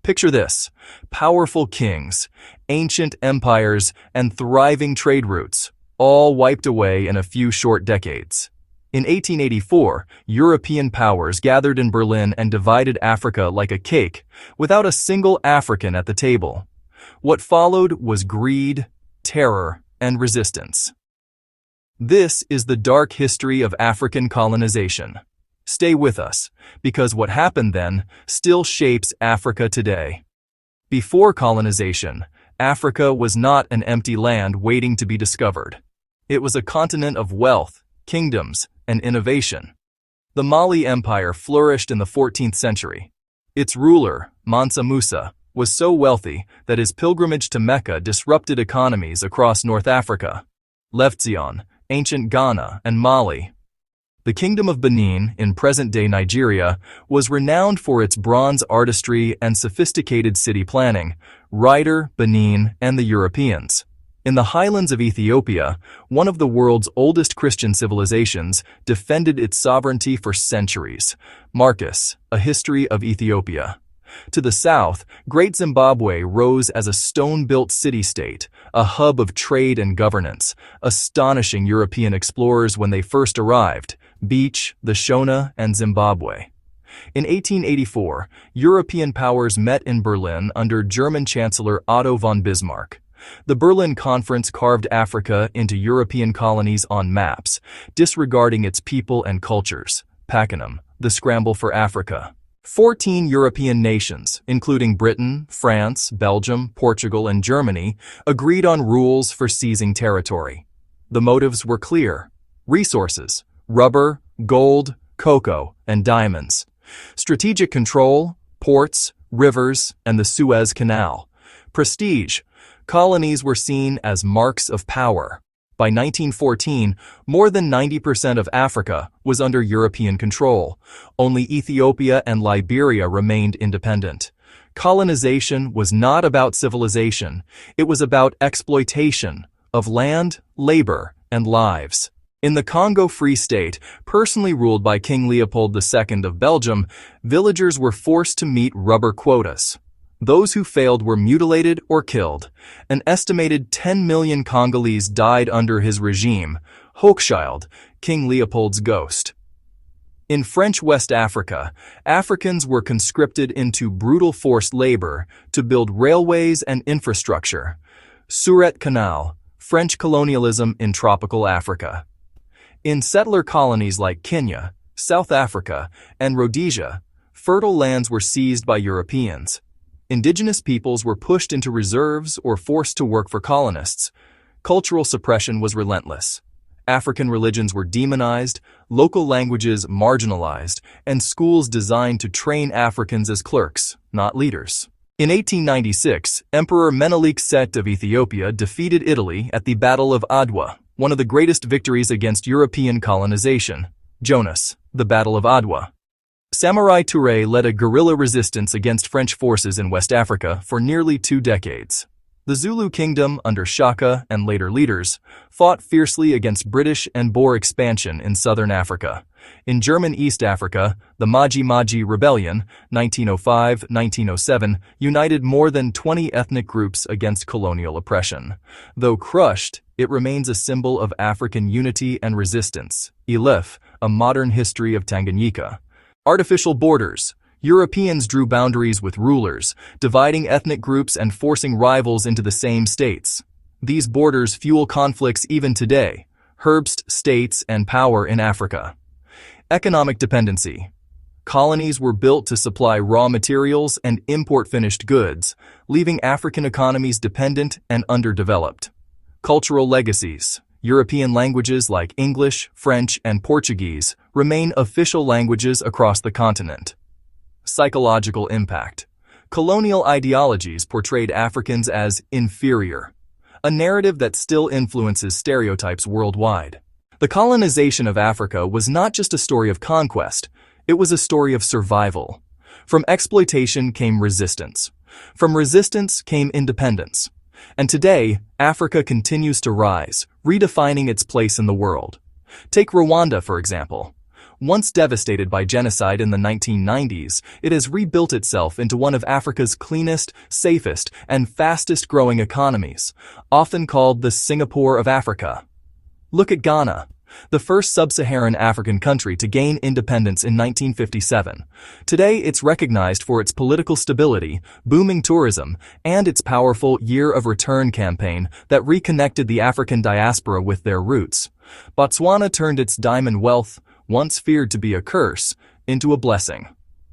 Picture this: powerful kings, ancient empires, and thriving trade routes, all wiped away in a few short decades. In 1884, European powers gathered in Berlin and divided Africa like a cake, without a single African at the table. What followed was greed, terror, and resistance. This is the dark history of African colonization. Stay with us, because what happened then still shapes Africa today. Before colonization, Africa was not an empty land waiting to be discovered. It was a continent of wealth, kingdoms, and innovation. The Mali Empire flourished in the 14th century. Its ruler, Mansa Musa, was so wealthy that his pilgrimage to Mecca disrupted economies across North Africa. Lefzion, ancient Ghana, and Mali. The Kingdom of Benin, in present-day Nigeria, was renowned for its bronze artistry and sophisticated city planning, Rider, Benin, and the Europeans. In the highlands of Ethiopia, one of the world's oldest Christian civilizations defended its sovereignty for centuries. Marcus, A History of Ethiopia. To the south, Great Zimbabwe rose as a stone-built city-state, a hub of trade and governance, astonishing European explorers when they first arrived: Beach, the Shona, and Zimbabwe. In 1884, European powers met in Berlin under German Chancellor Otto von Bismarck. The Berlin Conference carved Africa into European colonies on maps, disregarding its people and cultures. Pakenham, the Scramble for Africa. 14 European nations, including Britain, France, Belgium, Portugal, and Germany, agreed on rules for seizing territory. The motives were clear: resources, rubber, gold, cocoa, and diamonds; strategic control, ports, rivers, and the Suez Canal; prestige, colonies were seen as marks of power. By 1914, more than 90% of Africa was under European control. Only Ethiopia and Liberia remained independent. Colonization was not about civilization. It was about exploitation of land, labor, and lives. In the Congo Free State, personally ruled by King Leopold II of Belgium, villagers were forced to meet rubber quotas. Those who failed were mutilated or killed. An estimated 10 million Congolese died under his regime, Hochschild, King Leopold's ghost. In French West Africa, Africans were conscripted into brutal forced labor to build railways and infrastructure. Suez Canal, French colonialism in tropical Africa. In settler colonies like Kenya, South Africa, and Rhodesia, fertile lands were seized by Europeans. Indigenous peoples were pushed into reserves or forced to work for colonists. Cultural suppression was relentless. African religions were demonized, local languages marginalized, and schools designed to train Africans as clerks, not leaders. In 1896, Emperor Menelik II of Ethiopia defeated Italy at the Battle of Adwa, one of the greatest victories against European colonization. Jonas, the Battle of Adwa. Samori Touré led a guerrilla resistance against French forces in West Africa for nearly 2 decades. The Zulu kingdom, under Shaka and later leaders, fought fiercely against British and Boer expansion in southern Africa. In German East Africa, the Maji-Maji Rebellion, 1905-1907, united more than 20 ethnic groups against colonial oppression. Though crushed, it remains a symbol of African unity and resistance. Elif, A Modern History of Tanganyika. Artificial borders. Europeans drew boundaries with rulers, dividing ethnic groups and forcing rivals into the same states. These borders fuel conflicts even today. Herbst states and power in Africa. Economic dependency. Colonies were built to supply raw materials and import finished goods, leaving African economies dependent and underdeveloped. Cultural legacies. European languages like English, French, and Portuguese remain official languages across the continent. Psychological impact. Colonial ideologies portrayed Africans as inferior, a narrative that still influences stereotypes worldwide. The colonization of Africa was not just a story of conquest, it was a story of survival. From exploitation came resistance. From resistance came independence. And today, Africa continues to rise, redefining its place in the world. Take Rwanda, for example. Once devastated by genocide in the 1990s, it has rebuilt itself into one of Africa's cleanest, safest, and fastest-growing economies, often called the Singapore of Africa. Look at Ghana, the first sub-Saharan African country to gain independence in 1957. Today, it's recognized for its political stability, booming tourism, and its powerful Year of Return campaign that reconnected the African diaspora with their roots. Botswana turned its diamond wealth, once feared to be a curse, into a blessing.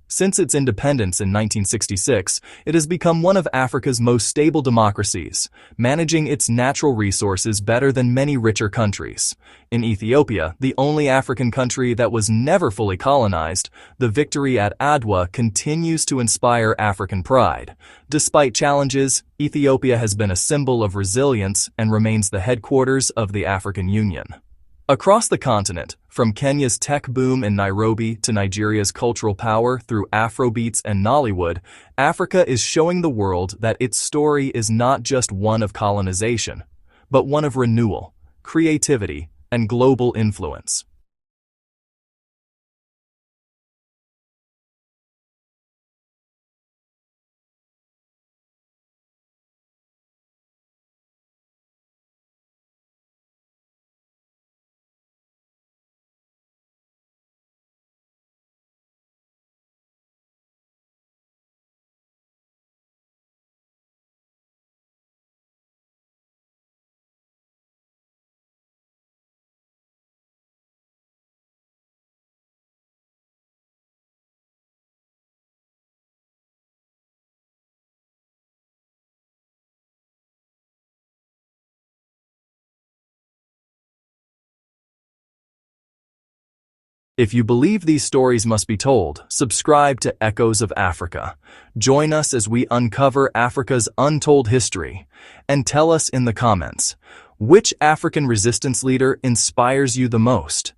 Since its independence in 1966, it has become one of Africa's most stable democracies, managing its natural resources better than many richer countries. In Ethiopia, the only African country that was never fully colonized, the victory at Adwa continues to inspire African pride. Despite challenges, Ethiopia has been a symbol of resilience and remains the headquarters of the African Union. Across the continent, from Kenya's tech boom in Nairobi to Nigeria's cultural power through Afrobeats and Nollywood, Africa is showing the world that its story is not just one of colonization, but one of renewal, creativity, and global influence. If you believe these stories must be told, subscribe to Echoes of Africa. Join us as we uncover Africa's untold history. And tell us in the comments, which African resistance leader inspires you the most?